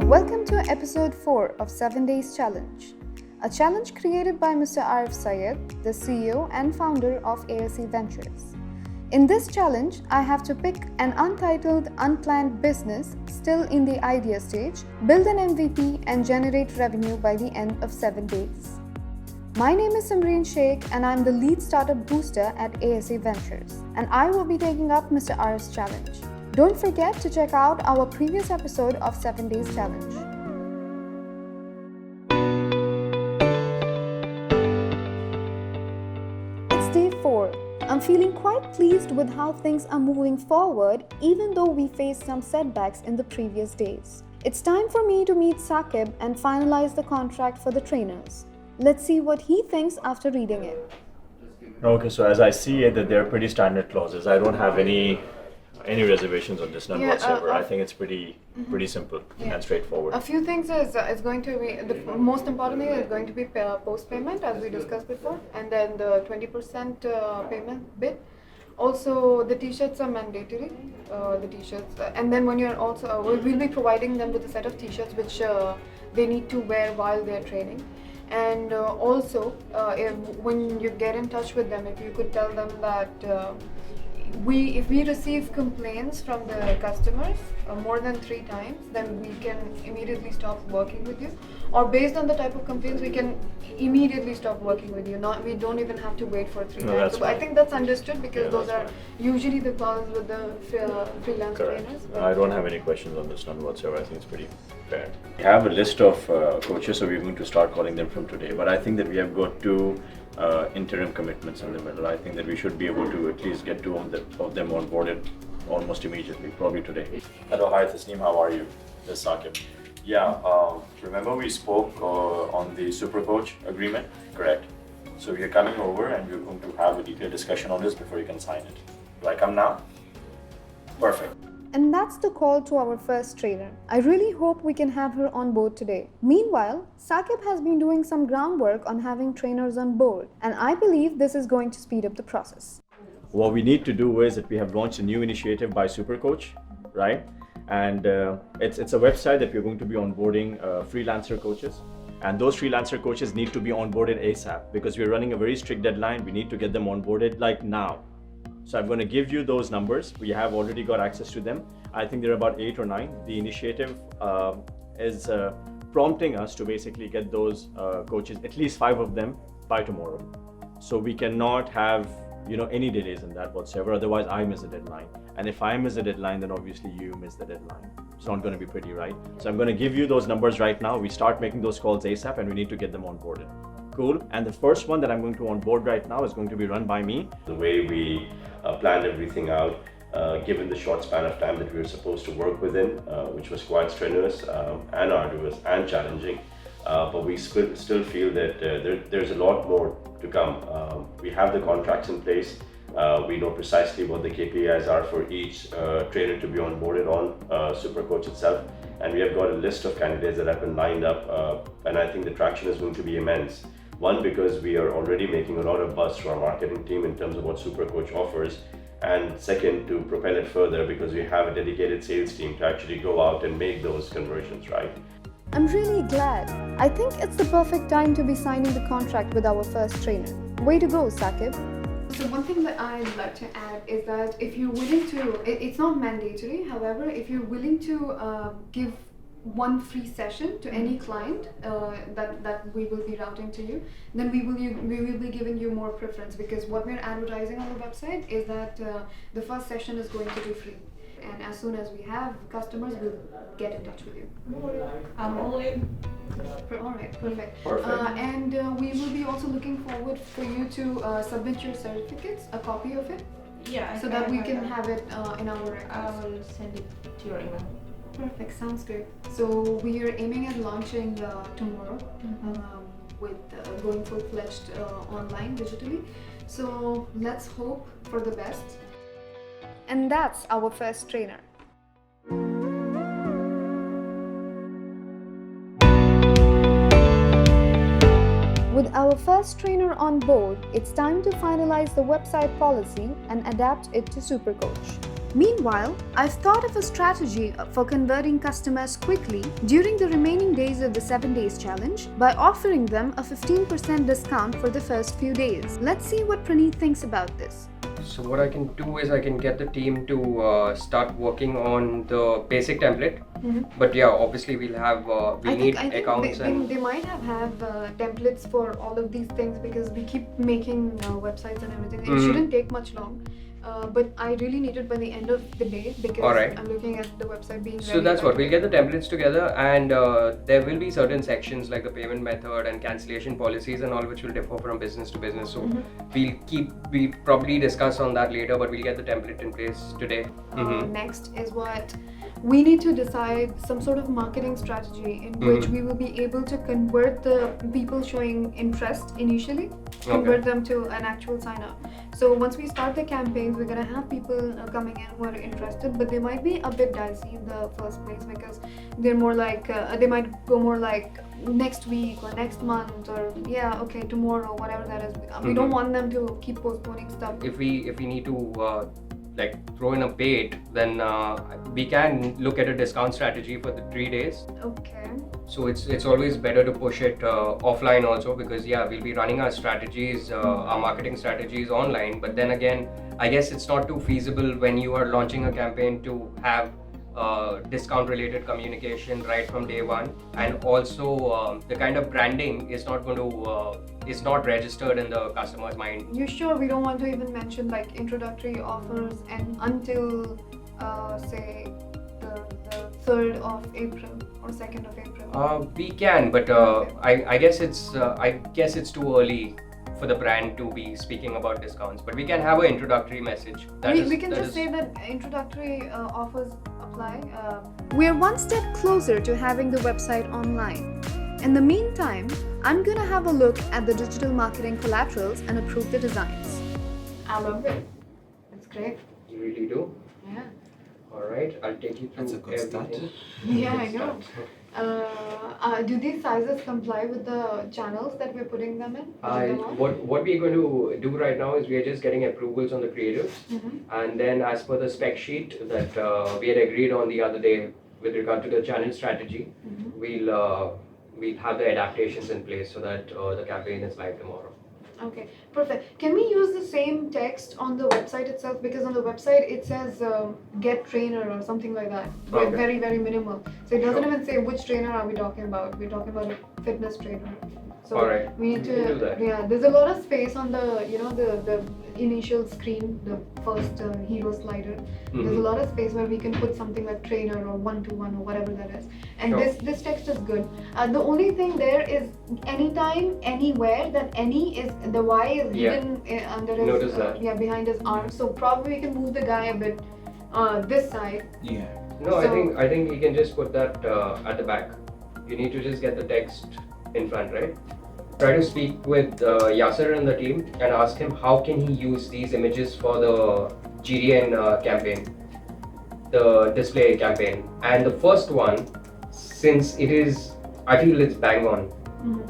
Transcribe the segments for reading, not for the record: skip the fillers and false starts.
Welcome to episode 4 of 7 Days Challenge, a challenge created by Mr. Arif Syed, the CEO and founder of ASA Ventures. In this challenge, I have to pick an untitled, unplanned business still in the idea stage, build an MVP and generate revenue by the end of 7 days. My name is Samreen Shaikh and I'm the lead startup booster at ASA Ventures, and I will be taking up Mr. Arif's challenge. Don't forget to check out our previous episode of 7 Days Challenge. It's day 4. I'm feeling quite pleased with how things are moving forward, even though we faced some setbacks in the previous days. It's time for me to meet Saqib and finalize the contract for the trainers. Let's see what he thinks after reading it. Okay, so as I see it, that they're pretty standard clauses. I don't have any reservations on this, none whatsoever. I think it's pretty simple and straightforward. A few things is it's going to be, the most important thing is going to be post payment, as we discussed before, and then the 20% payment bit. Also, the t-shirts are mandatory, the t-shirts, and then when you're also, we'll be providing them with a set of t-shirts which they need to wear while they're training. And also, when you get in touch with them, if you could tell them that if we receive complaints from the customers more than 3 times, then we can immediately stop working with you. Or based on the type of complaints, we can immediately stop working with you. We don't even have to wait for 3 times. So I think that's understood because those are usually the clauses with the freelance trainers. I don't have any questions on this, none whatsoever. I think it's pretty fair. We have a list of coaches, so we're going to start calling them from today. But I think that we have got 2 interim commitments in the middle. I think that we should be able to at least get 2 of them onboarded almost immediately, probably today. Hello, hi Tasneem, how are you? This is Saqib. Yeah, remember we spoke on the Supercoach agreement? Correct. So you're coming over and we're going to have a detailed discussion on this before you can sign it. Do I come now? Perfect. And that's the call to our first trainer. I really hope we can have her on board today. Meanwhile, Saqib has been doing some groundwork on having trainers on board, and I believe this is going to speed up the process. What we need to do is that we have launched a new initiative by Supercoach, right? And it's a website that we're going to be onboarding freelancer coaches. And those freelancer coaches need to be onboarded ASAP because we're running a very strict deadline. We need to get them onboarded like now. So I'm going to give you those numbers. We have already got access to them. I think there are about 8 or 9. The initiative is prompting us to basically get those coaches, at least 5 of them, by tomorrow. So we cannot have any delays in that whatsoever. Otherwise, I miss the deadline. And if I miss the deadline, then obviously you miss the deadline. It's not going to be pretty, right? So I'm going to give you those numbers right now. We start making those calls ASAP, and we need to get them onboarded. Cool. And the first one that I'm going to onboard right now is going to be run by me. The way we planned everything out, given the short span of time that we were supposed to work within, which was quite strenuous and arduous and challenging. But we still feel that there's a lot more to come. We have the contracts in place. We know precisely what the KPIs are for each trainer to be onboarded on Supercoach itself. And we have got a list of candidates that have been lined up, and I think the traction is going to be immense. One, because we are already making a lot of buzz to our marketing team in terms of what Supercoach offers. And second, to propel it further because we have a dedicated sales team to actually go out and make those conversions, right? I'm really glad. I think it's the perfect time to be signing the contract with our first trainer. Way to go, Saqib. So one thing that I'd like to add is that if you're willing to, it's not mandatory, however, if you're willing to give 1 free session to any client that we will be routing to you, then we will be giving you more preference, because what we're advertising on the website is that the first session is going to be free. And as soon as we have customers, we'll get in touch with you. I'm all in. Alright, perfect. And we will be also looking forward for you to submit your certificates, a copy of it, so that we can have it in our records. I will send it to your email. Perfect, sounds good. So we are aiming at launching tomorrow with going full-fledged online digitally. So let's hope for the best. And that's our first trainer. With our first trainer on board, it's time to finalize the website policy and adapt it to Supercoach. Meanwhile, I've thought of a strategy for converting customers quickly during the remaining days of the 7 days challenge by offering them a 15% discount for the first few days. Let's see what Praneeth thinks about this. So what I can do is I can get the team to start working on the basic template. But yeah, obviously we'll have we need accounts and they might have templates for all of these things because we keep making websites and everything. It shouldn't take much long. But I really need it by the end of the day because I'm looking at the website being ready. So that's what we'll get the templates together, and there will be certain sections like the payment method and cancellation policies and all, which will differ from business to business. So we'll probably discuss on that later, but we'll get the template in place today. Next is what we need to decide some sort of marketing strategy in which we will be able to convert the people showing interest initially, convert them to an actual sign up. So once we start the campaigns, we're gonna have people coming in who are interested, but they might be a bit dicey in the first place because they're more like they might go more like next week or next month or tomorrow, whatever that is. We don't want them to keep postponing stuff. If we need to like throw in a bait, then we can look at a discount strategy for the 3 days. Okay. So it's always better to push it offline also, because we'll be running our strategies, our marketing strategies online. But then again, I guess it's not too feasible when you are launching a campaign to have discount related communication right from day one, and also the kind of branding is not going to is not registered in the customer's mind. You sure we don't want to even mention like introductory offers and until say the 3rd of April or 2nd of April? We can, but I guess it's too early for the brand to be speaking about discounts, but we can have an introductory message. We can just say that introductory offers apply. We're one step closer to having the website online. In the meantime, I'm gonna have a look at the digital marketing collaterals and approve the designs. I love it. It's great. You really do? Yeah. Alright, I'll take you through everything. Yeah, I know. Do these sizes comply with the channels that we're putting them in? What we're going to do right now is we are just getting approvals on the creatives, and then as per the spec sheet that we had agreed on the other day with regard to the channel strategy, we'll have the adaptations in place so that the campaign is live tomorrow. Okay, perfect. Can we use the same text on the website itself? Because on the website it says get trainer or something like that. Okay. Very, very minimal. So it doesn't even say which trainer are we talking about. We're talking about a fitness trainer. So Alright. we need We can do to, that. there's a lot of space on the, the initial screen, the first hero slider. There's a lot of space where we can put something like trainer or 1-to-1 or whatever that is. And this text is good. The only thing there is anytime, anywhere, that any is, the Y is hidden under his, Notice that. behind his arm. So probably we can move the guy a bit this side. Yeah. No, So- I think you can just put that at the back. You need to just get the text in front, right? Try to speak with Yasser and the team and ask him how can he use these images for the GDN campaign, the display campaign. And the first one, since it is, I feel it's bang on.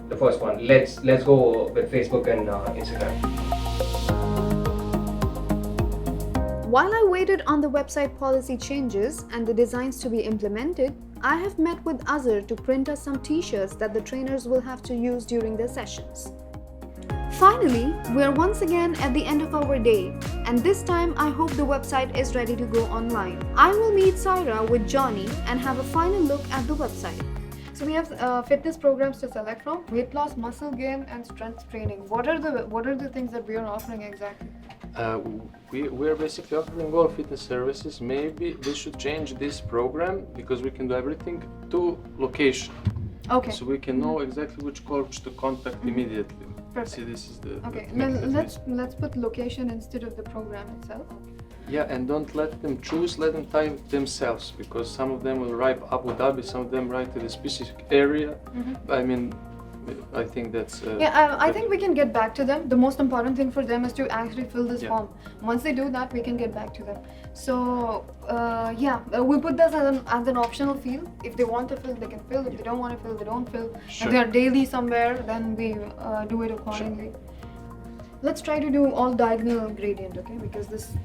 The first one. Let's go with Facebook and Instagram. While I waited on the website policy changes and the designs to be implemented, I have met with Azhar to print us some t-shirts that the trainers will have to use during their sessions. Finally, we are once again at the end of our day, and this time I hope the website is ready to go online. I will meet Saira with Johnny and have a final look at the website. So we have fitness programs to select from: weight loss, muscle gain, and strength training. What are the things that we are offering exactly? We're basically offering all fitness services. Maybe we should change this program because we can do everything to location. Okay. So we can know exactly which coach to contact immediately. Perfect. See, this is the Okay. method Let's put location instead of the program itself. Yeah, and don't let them choose, let them type themselves, because some of them will write Abu Dhabi, some of them write to the specific area. I mean, I think that's... I think we can get back to them. The most important thing for them is to actually fill this form. Once they do that, we can get back to them. So, we put this as an optional field. If they want to fill, they can fill. If they don't want to fill, they don't fill. Sure. If they're daily somewhere, then we do it accordingly. Let's try to do all diagonal gradient, okay? Because this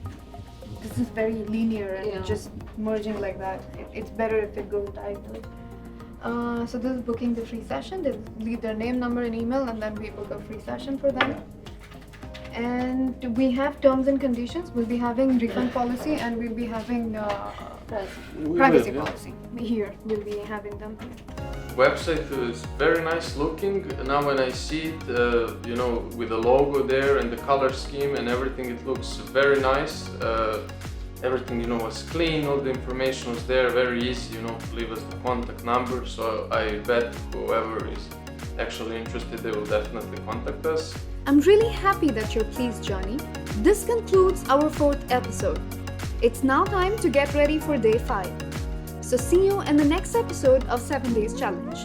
this is very linear and Yeah. just merging like that. It's better if it goes diagonally. So this is booking the free session. They leave their name, number, and email, and then we book a free session for them. And we have terms and conditions. We'll be having refund policy, and we'll be having We privacy will, yeah. policy. Here, we'll be having them. Website is very nice looking. Now when I see it, you know, with the logo there and the color scheme and everything, it looks very nice. Everything, you know, was clean. All the information was there. Very easy, you know, to leave us the contact number. So I bet whoever is actually interested, they will definitely contact us. I'm really happy that you're pleased, Johnny. This concludes our 4th episode. It's now time to get ready for day 5. So see you in the next episode of 7 Days Challenge.